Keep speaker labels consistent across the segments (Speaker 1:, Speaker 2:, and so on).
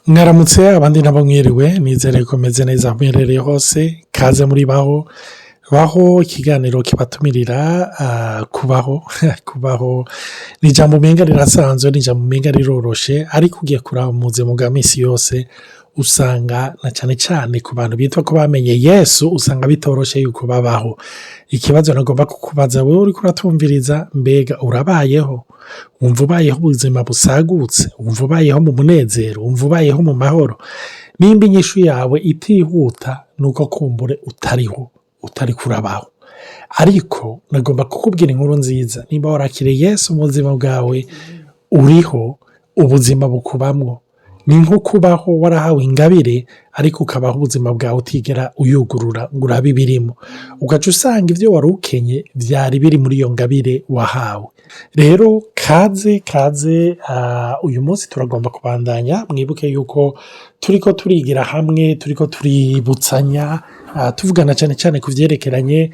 Speaker 1: Mwaramutse abandi nabo mwiriwe nizere ko meze neza aho muherereye hose kaze muri baho ikiganiro kibatumirira kubaho kubaho ni ijambo umenga rirasanzwe ni ijambo umenga riroroshe ariko ugiye kuraba mu buzima bwa minsi yose usanga na cyane cyane ku bantu bitwa ko bamenye Yesu usanga bitoroshe yuko babaho. Ikibazo nagomba kukubaza wewe uriko uratumviriza, mbega urabayeho? Wumva ubayeho ubuzima busagutse? Wumva ubayeho mu munezero? Wumva ubayeho mu mahoro? Nimba inyishu yawe itihuta nuko kumbure utari kurabaho. Ariko nagomba kukubwira inkuru nziza, nimba warakiriye Yesu mu buzima bwawe uriho, ubuzima bukubamwo. Ni nko kubaho warahawe ingabire ariko ukabaho ubuzima bwawe utigera uyugurura ngo urabe ibirimo, ugaca usanga ibyo wari ukenye byari biri muri iyo ngabire wahawe. Rero kaze uyu munsi turagomba kubandanya. Mwibuke yuko turiko turigira hamwe, turiko tuributsanya, tuvugana cyane cyane ku byerekeranye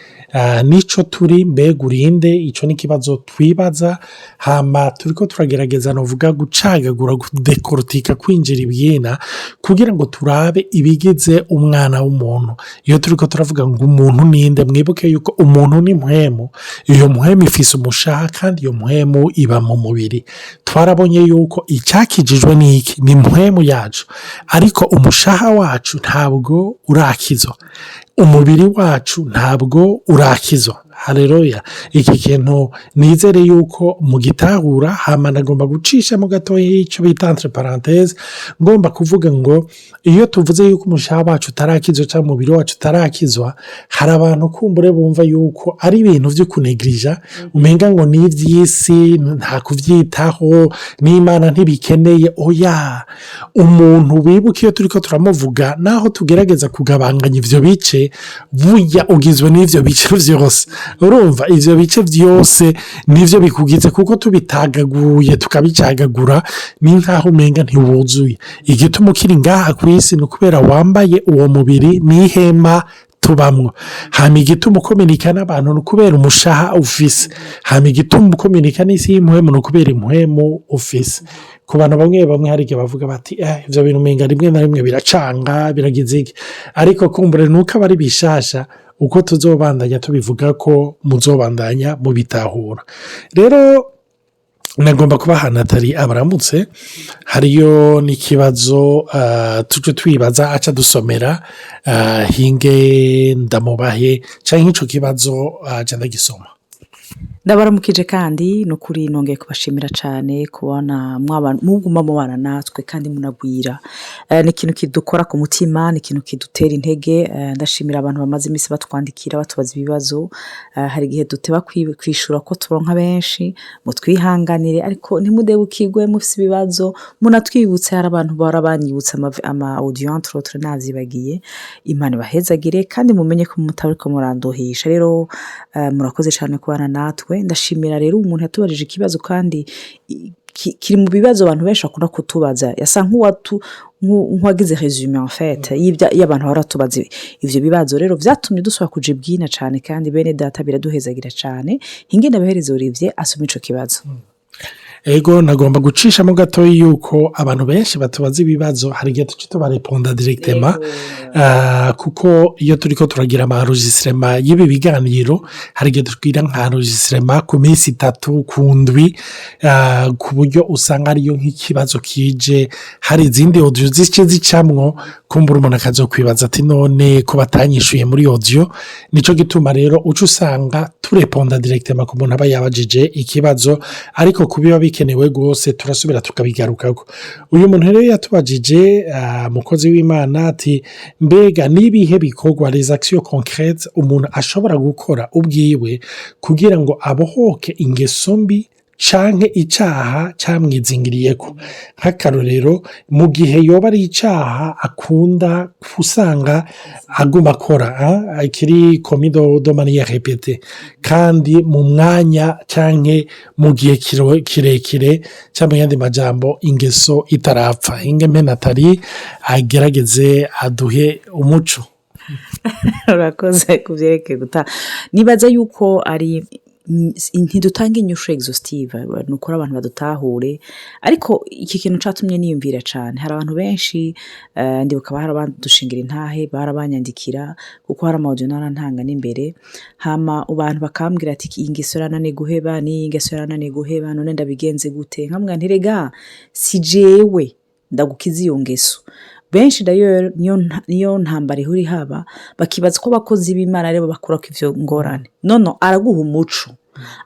Speaker 1: n'ico turi, mbega urinde, ico n'ikibazo twibaza. Hama turiko turagerageza novuga gucagagura, kudekortika, kwinjira ibwina kugira ngo turabe ibigize umwana w'umuntu. Iyo turiko turavuga ngo umuntu ninde, mwibuke yuko umuntu ni mpwemu. Iyo mpwemu ifise umushaha kandi iyo mpwemu iba mu mubiri. Twarabonye yuko icyakijijwe n'iki, ni mpwemu yacu, ariko umushaha wacu ntabwo urakizwa, umubiri wacu ntabwo urakizwa. Haleluya. Iki kintu nizere yuko mugitahura. Hama nagomba gucisha mu gatoya icyo bita entre parenthèse, ngomba kuvuga ngo iyo tuvuze yuko umushaha wacu utarakizwa cyangwa umubiri wacu utarakizwa, hari abantu kumbure bumva yuko ari ibintu byo kunegrija, umenga ngo ni iby'isi nta kuvyitaho, n'Imana ntibikeneye. Oya, umuntu wibuka iyo turiko turamuvuga, naho tugerageza kugabanganya ivyo bice, burya ugizwe n'ivyo bice vyose. Urumva ivyo bice vyose nivyo bikugize, kuko tubitagaguye tukabicagagura ni nkaho umenga ntiwuzuye. Igituma ukiri ngaha ku isi ni ukubera wambaye uwo mubiri n'ihema tubamwo. Hama igituma ukominika n'abantu ni ukubera umushaha ufise. Hama igituma ukominika n'isi y'impuhemu ni ukubera impuhemu ufise. Ku bantu bamwe hari igihe bavuga bati ivyo bintu umenga rimwe na rimwe biracanga, biragize iki, ariko kumbure nuko aba ari bishasha. Uko tuzobandanya tubivuga ko muzobandanya mubitahura. Rero nagomba kubaha Natali abaramutse. Hariyo n'ikibazo tuje twibaza, aca dusomera hinge ndamubahe canke ico kibazo aca ndagisoma.
Speaker 2: Ndabaramukije kandi no kuri nongeye kubashimira cyane kubona muguma mubana natwe kandi munagwira. Ni ikintu kidukora ku mutima, ni ikintu kidutera intege. Ndashimira abantu bamaze iminsi batwandikira batubaza ibibazo. Hari igihe duteba kwishura ko turonka benshi, mutwihanganire ariko ntimudebukirwe mufise ibibazo. Munatwibutse, hari abantu barabanyibutsa ama audio entre autres nazibagiye. Imana bahezagire kandi mumenye ko mutariko murandohisha. Rero murakoze cyane kubana natwe. Ndashimira rero umuntu yatubajije ikibazo kandi kiri mu bibazo abantu benshi bakunda kutubaza, yasa nk'uwagize resume en fait y'abantu baratubaza ivyo bibazo. Rero vyatumye dusubira kuja ibwina cyane kandi bene data biraduhezagira cyane. Ingene abahereza Olivier asoma ico kibazo.
Speaker 1: Ego nagomba gucisha mu gato yuko abantu benshi batubaza ibibazo, hari igihe tuci tubareponda directement, kuko iyo turiko turagira ama enregistrement y'ibi biganiro, hari igihe tugira nka enregistrement ku minsi 3 ku ndwi, ku buryo usanga ariyo nk'ikibazo kije, hari izindi audio zice zicamwo, kumbura umuntu akazokwibaza ati none ko batanyishuye muri audio. Nico gituma rero uca usanga tureponda directement ku muntu aba yabajije ikibazo, ariko kubiba bikenewe gose turasubira tukabigarukako. Uyu muntu rero yatubajije mukozi w'Imana ati mbega nibihe bikorwa, les actions concrètes umuntu ashobora gukora ubwiwe kugira ngo abohoke ingeso mbi canke icaha camwizingiriyeko. Nk'akarorero, mu gihe yoba ari icaha akunda usanga aguma akora, ikiri commis de manière répétée, kandi mu mwanya canke mu gihe kirekire, cyangwa yandi majambo ingeso itarapfa. Ingeme Natali agerageze aduhe umuco.
Speaker 2: Urakoze kuvyerekeye nibaza yuko ari ntidutanga inyishu exhaustive ni ukuri abantu badutahure ariko iki kintu catumye niyumvira cyane hari abantu benshi ndibuka barabadushingira intahe barabanyandikira kuko hari amaudio narantanga n'imbere hama abantu bakambwira ati iyi ngeso yarananiye guheba n'iyi ngeso yarananiye guheba none ndabigenze gute nkamwe nti rega si jewe ndagukiza iyo ngeso benshi dayo niyo ntambara ihuri haba bakibaza ko bakozi b'Imana rero bakura ko ivyo ngorane nono araguha umuco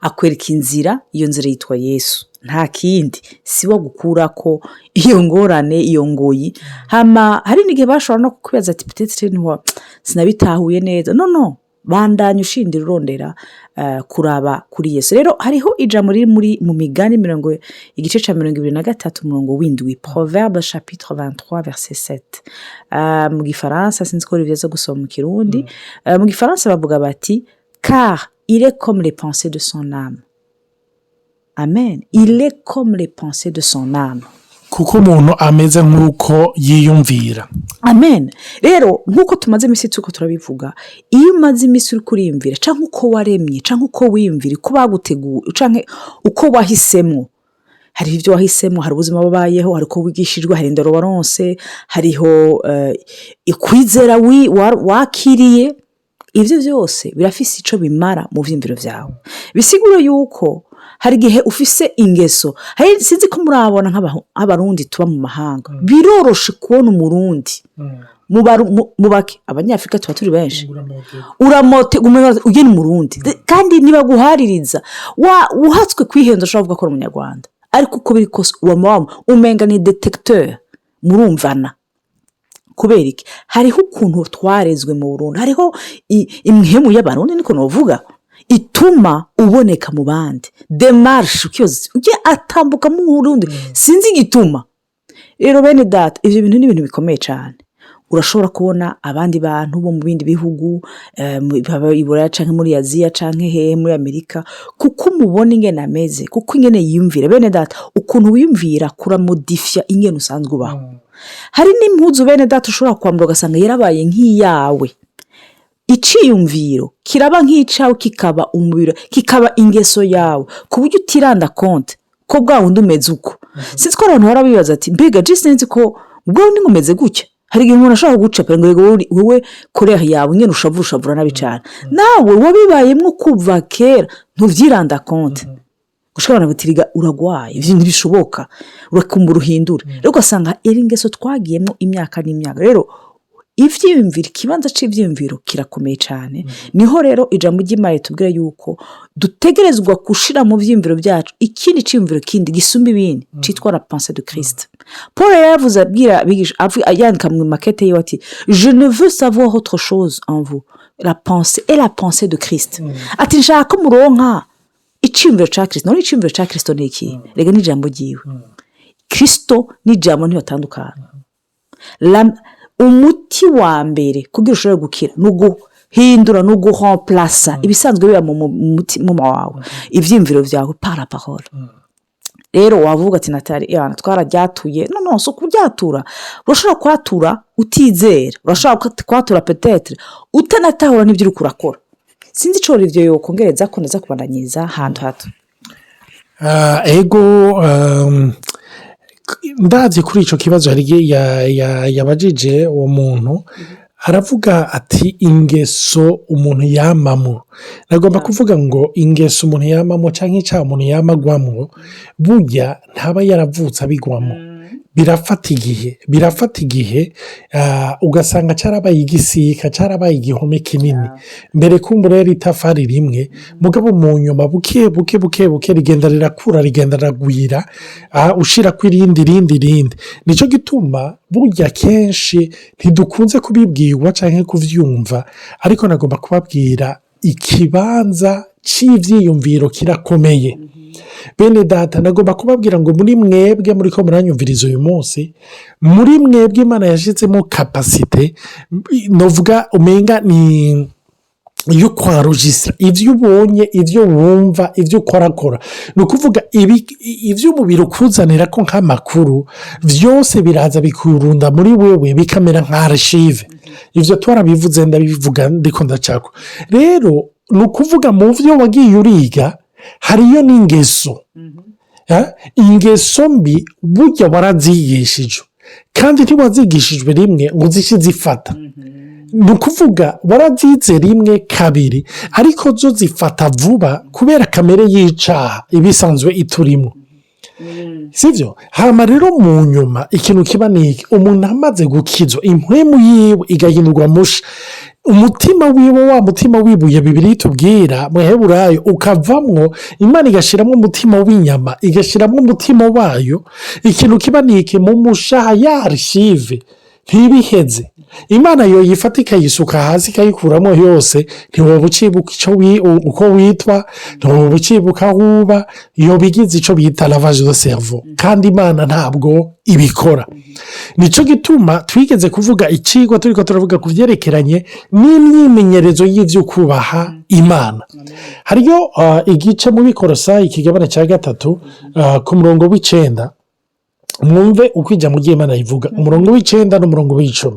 Speaker 2: akwereka inzira iyo nzira yitwa Yesu nta kindi siwa gukurako iyo ngorane iyo ngoyi hama hari n'igihe bashobora no kukubaza ati peut-être ntiwa sinabitahuye neza no bandanye ushindira urondera kuraba kuri Yesu rero hariho ijambo riri mu migani igice ca 23 umurongo w'indwi Proverbe chapitre 23 verset 7 mu gifaransa sinzi ko rivyaza gusoma mu kirundi mu gifaransa bavuga bati car il est comme les pensées de son âme. Amen. Il est comme les pensées de son âme.
Speaker 1: kuko umuntu ameze nk'uko yiyumvira.
Speaker 2: Amen. Rero nk'uko tumaze imisi tuko turabivuga iyo umaze imisi uri kuriyumvira canke uko waremye canke uko wiyumvira uko baguteguye canke uko wahisemo hari ivyo wahisemo hari ubuzima babayeho hari uko wigishijwe hari indero waronse hariho ikwizera wakiriye ivyo vyose birafise ico bimara mu vyimviro vyawe bisigura yuko hari gihe ufise ingeso hari sinzi ko murabona nk'abarundi tuba mu mahanga biroroshe kubona umurundi mubake abanyafrika tuba turi benshi uramote ugeni murundi kandi niba guhaririza uhatswe kwihenza ushobora kuvuga ko ari umunyarwanda ariko uko biri kose umenga ni detecteur murumvana kubera iki hariho ukuntu twarezwe mu Burundi hariho imhemu y'abarundi niko novuga ituma uboneka mu bandi demarche ukiyoze uje atambuka mu Burundi sinzi igituma rero bene data ivyo bintu ni ibintu bikomeye cyane urashobora kubona abandi bantu bo mu bindi bihugu iburaya canke muri Aziya canke hehe muri Amerika kuko mubona ingene ameze kuko ingene yiyumvira bene data ukuntu wiyumvira kuramodifya ingene usanzwe ubaho hari n'impuzu bene data ushobora kwambara ugasanga yarabaye nk'iyawe iciyumviro kiraba nk'icawe kikaba umubiro kikaba ingeso yawe ku buryo utiranda konte ko bwa wundi umeze uko sinzi ko abantu barabibaza ati mbega je sinzi ko ubwo wundi ngumeze gutya hari igihe umuntu ashobora gucapa ngo wewe korea yawe nyene ushavura nabi cyane nawe wabibayemwo kuva kera ntuvyiranda konte gushobora gutiriga uragwaye ivyo ntibishoboka urakumbura uhindura rero ugasanga eri ingeso twagiyemo imyaka n'imyaka rero ivyiyumviro ikibanza c'ivyiyumviro kirakomeye cyane niho rero ijambo ry'Imana tubwira yuko dutegerezwa gushira mu vyiyumviro byacu ikindi ciyumviro kindi gisumba ibindi citwa la pensée de Christ. Paul yavuze abwira bigisha yandika mu makete ye ati je ne veux savoir autre chose en vous la pensée de Christ. Ati nshaka muronka iciyumviro ca Kristo none iciyumviro ca Kristo ni iki rega ni ijambo ryiwe Kristo ni ijambo ntibatandukana umuti wa mbere kugira ushobore gukira nuguhindura nuguhomplasa ibisanzwe biba mu mutima wawe ivyimviro vyawe par la parole rero wavuga ati Natali yana twararyatuye no so kubyatura urashobora kwatura utizera urashobora kwatura peut-être utanatahura n'ibyo uri kurakora sinzi ico rivyo yo kongereza ko ndaza kubandanyiza hantu hato
Speaker 1: ego ndazi kuri ico kibazo hari yabajije uwo muntu aravuga ati ingeso umuntu yamamo nagomba kuvuga ngo ingeso umuntu yamamo canke icyaha umuntu yamagwamo burya ntaba yaravutse abigwamo birafata igihe ugasanga cyarabaye igisika cyarabaye igihome kinini mbere kumbura yari itafari rimwe mugabo mu nyuma buke rigenda rirakura rigenda ragwira ushira ku rindi nico gituma burya kenshi ntidukunze kubibwirwa canke kuvyumva ariko nagomba kubabwira ikibanza c'ivyiyumviro kirakomeye. Bene data nagomba kubabwira ngo muri mwebwe muri ko muranyumviriza uyu munsi muri mwebwe Imana yashizemo capacité novuga umenga ni iyo kwarujistra ivyo ubonye ivyo wumva ivyo ukorakora no kuvuga ivyo umubiri ukuzanira ko nk'amakuru vyose biraza bikurunda muri wewe bikamera nka archive ivyo twarabivuze ndabivuga ndiko ndacako rero ni ukuvuga mu byo wagiye uriga hariyo n'ingeso. Ingeso mbi burya warazigishijwe kandi ntiwazigishijwe rimwe ngo uzishe zifata. ni ukuvuga warazize rimwe kabiri ariko zo zifata vuba kubera kamere y'icaha iba isanzwe iturimo, sibyo? hama rero mu nyuma ikintu kiba ni iki: umuntu amaze gukizwa impwemu yiwe igahindurwa musha, umutima wiwe, wa mutima wibuye Bibiliya itubwira mu Heburayo, ukavamwo Imana igashiramo umutima w'inyama igashiramo umutima wayo. ikintu kiba ni iki: mu mushaha ya arshive ntibiheze, Imana yo yifata ikayisuka hasi ikayikuramo yose, ntiwoba ucibuka uko witwa, ntiwoba ucibuka aho uba, iyo bigize icyo bita lavage de cerveau, kandi Imana ntabwo ibikora. Nicyo gituma twigeze kuvuga icigwa turiko turavuga ku vyerekeranye n'imyimenyerezo y'ivyo kubaha Imana. hariyo igice mu Bikorosayi ikigabane cya 3 ku murongo w'9, mwumve uko ijambo ry'Imana rivuga, umurongo w'9 n'umurongo w'10.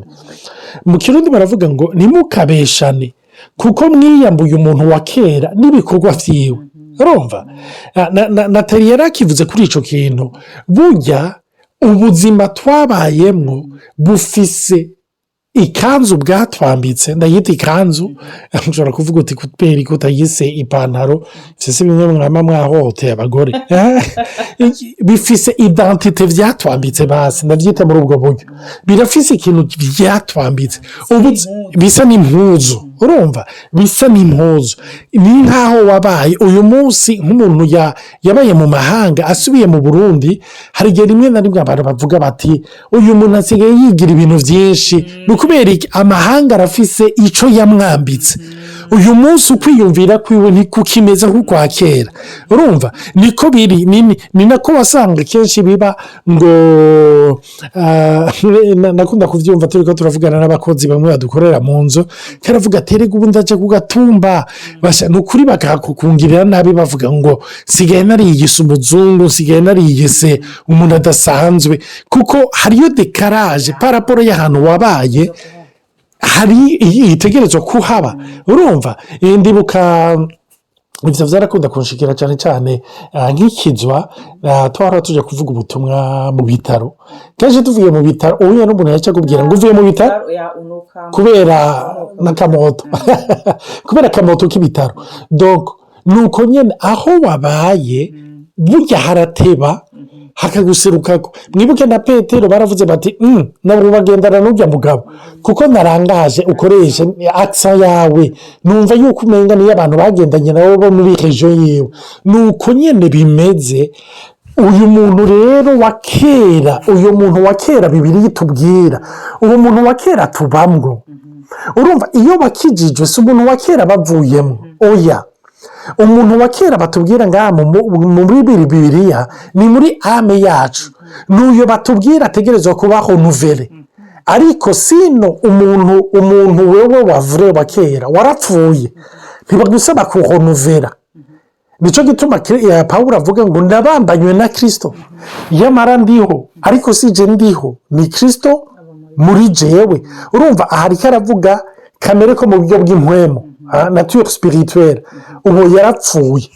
Speaker 1: mu Kirundi baravuga ngo ntimukabeshane kuko mwiyambuye umuntu wa kera n'ibikorwa vyiwe. urumva Natali yari akivuze kuri ico kintu. burya ubuzima twabayemwo bufise ikanzu bwatwambitse, ndayita ikanzu. ushobora kuvuga uti kubera ko utayise ipantaro, ivyo bimwe mwama mwahohoteye abagore. bifise identite vyatwambitse, basi ndavyita muri ubwo buryo. birafise ikintu vyatwambitse, bisa n'impuzu. urumva bisa n'impuzu, ni nkaho wabaye uyu munsi nk'umuntu yabaye mu mahanga asubiye mu Burundi. hari igihe rimwe na rimwe abantu bavuga bati uyu muntu asigaye yigira ibintu vyinshi. ni kubera iki? amahanga arafise ico yamwambitse. uyu munsi ukwiyumvira kwiwe ntikukimeza nk'ukwa kera. urumva niko biri, ni nako wasanga kenshi biba ngo nakunda kuvyumva turiko turavugana n'abakozi bamwe badukorera mu nzu, karavuga ati erega ubu ndaje ku gatumba, ni ukuri bakakukungirira nabi bavuga ngo sigaye nariyise umuzungu, sigaye nariyise umuntu adasanzwe, kuko hariyo dekaraje paraporo y'ahantu wabaye, hari itegerezwa kuhaba. urumva ndibuka ivyo vyarakunda kunshikira cyane cyane nk'ikizwa twara tuje kuvuga ubutumwa mu bitaro. kenshi tuvuye mu bitaro uhuye n'umuntu yaca kubwira ngo uvuye mu bitaro kubera n'akamoto kubera akamoto k'ibitaro. donc nuko nyene aho wabaye burya harateba hakaguserukako. mwibuke na Petero baravuze bati nabo bagendana n'urya mugabo kuko narangaje ukoresha aksa yawe, numva yuko umenga niyo abantu bagendanye nabo bo muri region yiwe. nuko nyene bimeze uyu muntu rero wa kera, uyu muntu wa kera Bibiliya itubwira, uwo muntu wa kera tubamwo. urumva iyo bakijijwe si umuntu wa kera bavuyemo, oya, umuntu wa kera batubwira ngaha muri Bibiliya ni muri ame yacu, n'uyo batubwira ategerezwa kubaho nouvelle. ariko sino umuntu wewe wavure wa kera warapfuye, ntibagusaba kuhonovera. nico gituma Pawulo avuga ngo ndabambanywe na Kristo, yamara ndiho ariko sije ndiho, ni Kristo muri jewe. urumva ahariko aravuga kamere ko mu buryo bw'impwemu, nature spirituelle, ubu yarapfuye.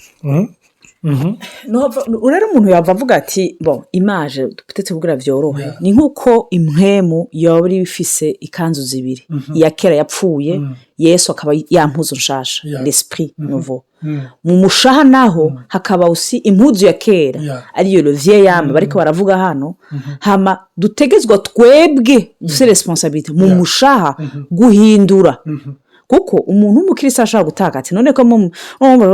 Speaker 2: rero umuntu yava avuga ati bon image dupitetse kugira vyorohe, ni nkuko impwemu yoba ifise ikanzu zibiri, iya kera yapfuye, Yesu akaba yampuzu nshasha, l'esprit nouveau. mu mushaha naho hakaba usi impuzu ya kera ariyo le vieil âme bariko baravuga hano. hama dutegezwa twebwe dufise responsabilité mu mushaha guhindura, kuko umuntu w'umukirisa ashaka gutaka ati none ko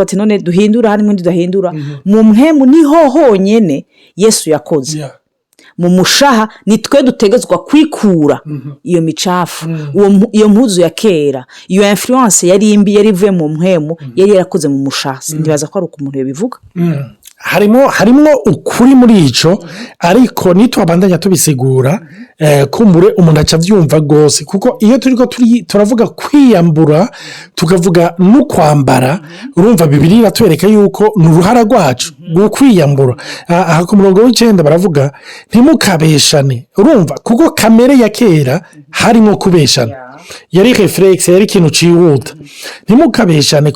Speaker 2: ati none duhindura hari n'undi dahindura. mu mpemu niho honyene Yesu yakoze. mu mushaha ni twe dutegezwa kwikura iyo micafu, iyo mpuzu ya kera, iyo influence yari imbi yari ivuye mu mpemu yari yarakoze mu mushaha. ndibaza ko ari uko umuntu yabivuga.
Speaker 1: harimo ukuri muri ico ariko nitwabandanya tubisigura kumbure umuntu aca avyumva rwose kuko iyo turiko turavuga kwiyambura tukavuga no kwambara urumva Bibiliya iratwereka yuko ni uruhara rwacu rwo kwiyambura. Aha ku murongo w'9 baravuga ntimukabeshane urumva kuko kamere ya kera harimo kubeshana yari reflexe yari ikintu cihuta. Ntimukabeshane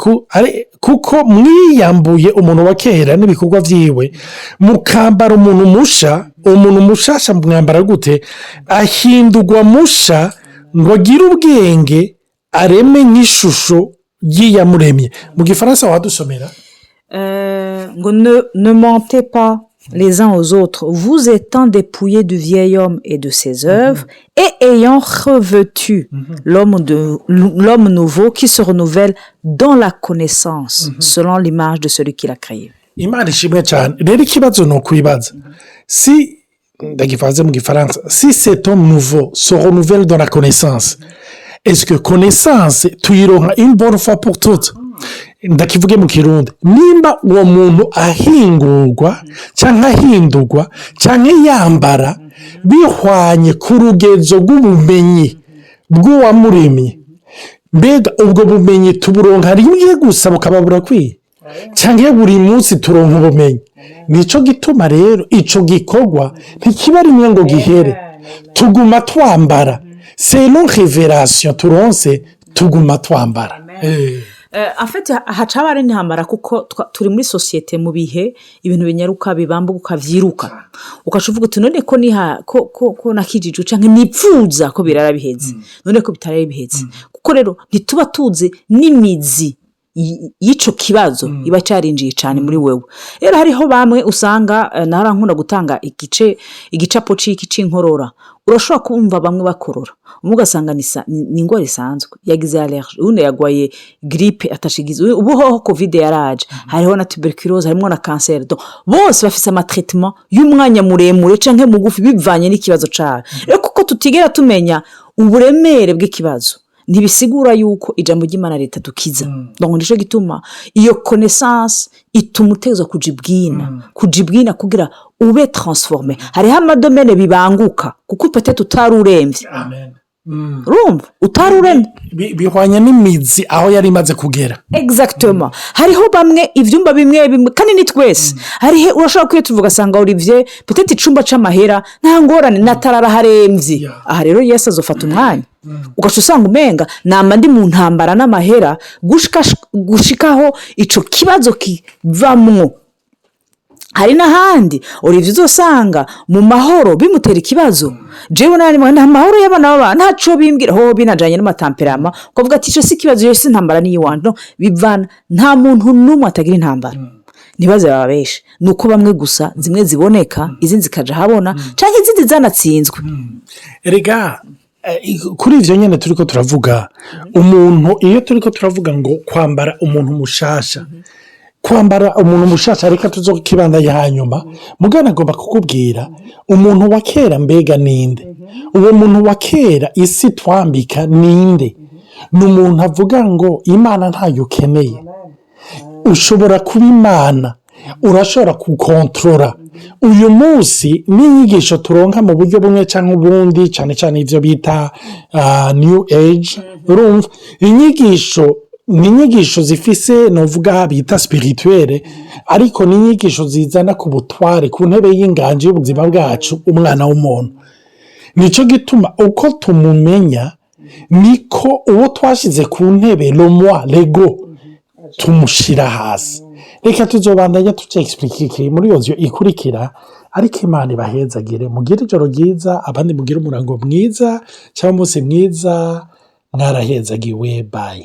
Speaker 1: kuko mwiyambuye umuntu wa kera n'ibikorwa vyiwe mukambara umuntu mushasha mwambara gute ahindurwa musha ngo agire ubwenge areme nk'ishusho y'iyamuremye. Mu gifaransa wadusomera
Speaker 2: ngo ne mentez pas les uns aux autres, vous étant dépouillés du vieil homme et de ses œuvres et ayant revêtu l'homme nouveau qui se renouvelle dans la connaissance selon l'image de celui qui l'a créé.
Speaker 1: Imana ishimwe cyane. Rero ikibazo ni ukwibaza si ndagifaze mu gifaransa si cet homme nouveau se renouvelle dans la connaissance, est-ce que connaissance tuyironka une bonne fois pour toutes? Ndakivuge mu kirundi nimba uwo muntu ahingurwa cyangwa ahindurwa cyangwa yambara bihwanye ku rugezo rw'ubumenyi bw'uwamuremye, mbega ubwo bumenyi tuburonka rimwe gusa bukaba burakwiye cyangwa buri munsi turonka ubumenyi? Nico gituma rero ico gikorwa ntikiba rimwe ngo gihere, tuguma twambara selon révélation turonse tuguma twambara.
Speaker 2: En fait haca haba ari intambara kuko turi muri sosiyete mu bihe ibintu binyaruka bibambuka vyiruka ukaca uvuga uti none ko nakijiju canke nipfuza ko birara biheze none ko bitaraye biheze kuko rero ntituba tuzi n'imizi y'ico kibazo iba carinjiye cyane muri wewe. Rero hariho bamwe usanga narankunda gutanga igicapo c'inkorora urashobora kumva bamwe bakorora umugasanga ni ingwara isanzwe yagize allergie une yagwaye grippe atashigize ubuho covid yaraje hariho na tuberculose harimo na cancer donc bose bafise ama traitement y'umwanya muremure canke mugufi bivanye n'ikibazo cayo. Rero kuko tutigera tumenya uburemere bw'ikibazo ntibisigura yuko ijambo ry'Imana leta tukiza. Donc nico gituma iyo connaissance ituma uteza kujibwina kugira ube transformé. Hariho amadomene bibanguka kuko peut-être utaruremvye. Amen. Rumva utaruremye
Speaker 1: bihwanye n'imizi aho yari imaze kugera.
Speaker 2: Exactement. Hariho bamwe ivyumba bimwe kandi ni twese harihe urashobora kwiye sanga Olivier peut-être icumba c'amahera nta ngorane natarara haremvye. Aha rero Yesu azofata umwanya ugaca usanga umenga namba ndi mu ntambara n'amahera gushikaho ico kibazo kivamwo. Hari n'ahandi Olivier uzosanga mu mahoro bimutera ikibazo jewe nari nta mahoro y'abana baba ntaco bimbwira ho binajanye n'amatamperama kuvuga ati ico si kibazo yose intambara ni yiwanje bivana nta muntu numwe atagira intambara nibaze bababeshe nuko bamwe gusa zimwe ziboneka izindi zikaja habona canke izindi zanatsinzwe.
Speaker 1: Erega kuri ivyo nyene turiko turavuga umuntu iyo turiko turavuga ngo kwambara umuntu mushasha kwambara umuntu mushasha reka tuzokibanda yanyuma mugana agomba kukubwira umuntu wa kera mbega ninde uwo muntu wa kera isi twambika ninde n'umuntu avuga ngo Imana ntayo ukeneye ushobora kuba Imana urashobora kukontrola uyu munsi n'inyigisho turonka mu buryo bumwe cyangwa ubundi cyane ivyo bita new age urumva inyigisho zifise novuga bita spirituelle ariko n'inyigisho zizana ku butware ku ntebe y'inganje y'ubuzima bwacu umwana w'umuntu. Nico gituma uko tumumenya niko uwo twashize ku ntebe l'ego tumushira hasi. Reka tuzobandanya tuce explique muri yozo ikurikira ariko Imana ibahezagire mugire ijoro ryiza abandi mugire umurango mwiza cyangwa umunsi mwiza mwarahezagiwe bye.